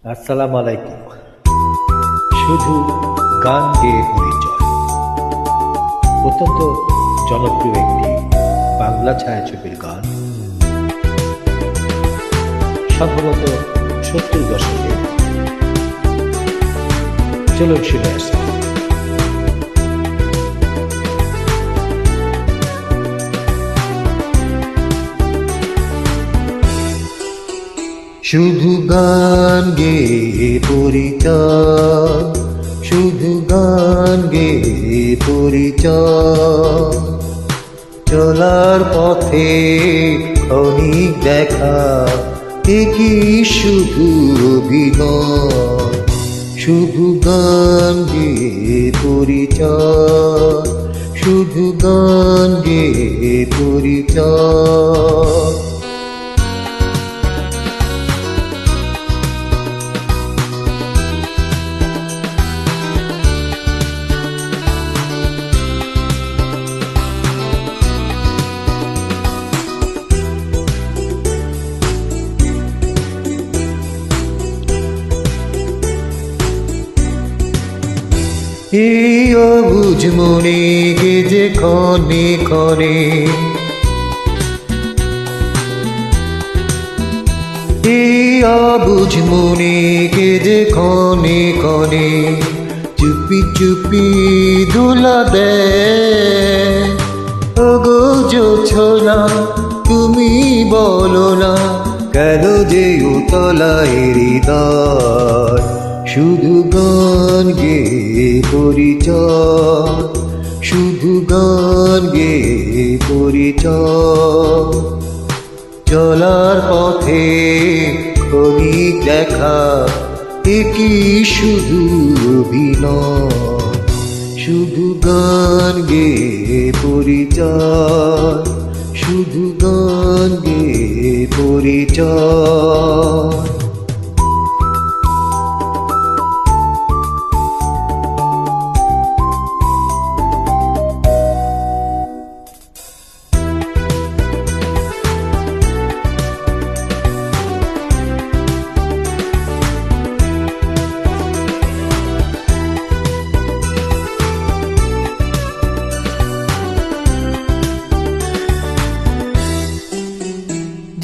আসসালামু আলাইকুম। শুধু গান গেয়ে পরিচয় অত্যন্ত জনপ্রিয় একটি বাংলা ছায়াছবির গান, সম্ভবত 70 দশকে। চলুন শুনে আসি। শুধু গান গেয়ে পরিচয়, শুধু গান গেয়ে পরিচয়, চলার পথে ক্ষণিক দেখা কি শুধু অভিনয়। শুধু গান গেয়ে পরিচয়, শুধু গান গেয়ে পরিচয়। এই অবুঝ মনে কে যে ক্ষণে ক্ষণে, এই অবুঝ মনে কে যে ক্ষণে ক্ষণে চুপি চুপি ধুলা দেয়। ওগো জোছনা তুমি বলো না, কেন যে উতলা হৃদয়। শুধু গান গেয়ে পরিচয়, শুধু গান গেয়ে পরিচয়, চলার পথে ক্ষণিক দেখা কি শুধু অভিনয়। শুধু গান গেয়ে পরিচয়, শুধু গান গেয়ে পরিচয়।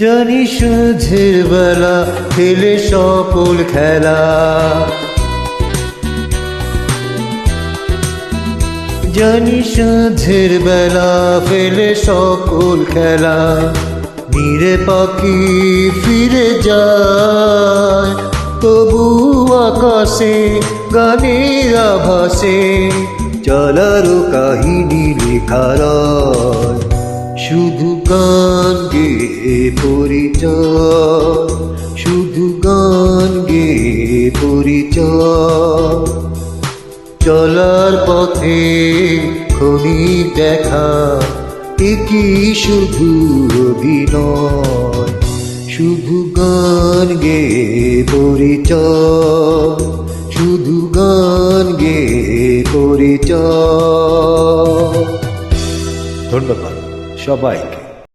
জানি সাঁঝের বেলা ফেলে সকল খেলা, জানি সাঁঝের বেলা ফেলে সকল খেলা। নীরে পাখি ফিরে যায়, তবু আকাশে গানের আভাসে চলার কাহিনী লেখা রয়। শুধু গান গেয়ে পরিচয়, শুধু গান গেয়ে পরিচয়, চলার পথে ক্ষণিক দেখা কি শুধু অভিনয়। শুধু গান গেয়ে পরিচয়, শুধু গান গেয়ে পরিচয়। ধন্যবাদ সবাইকে।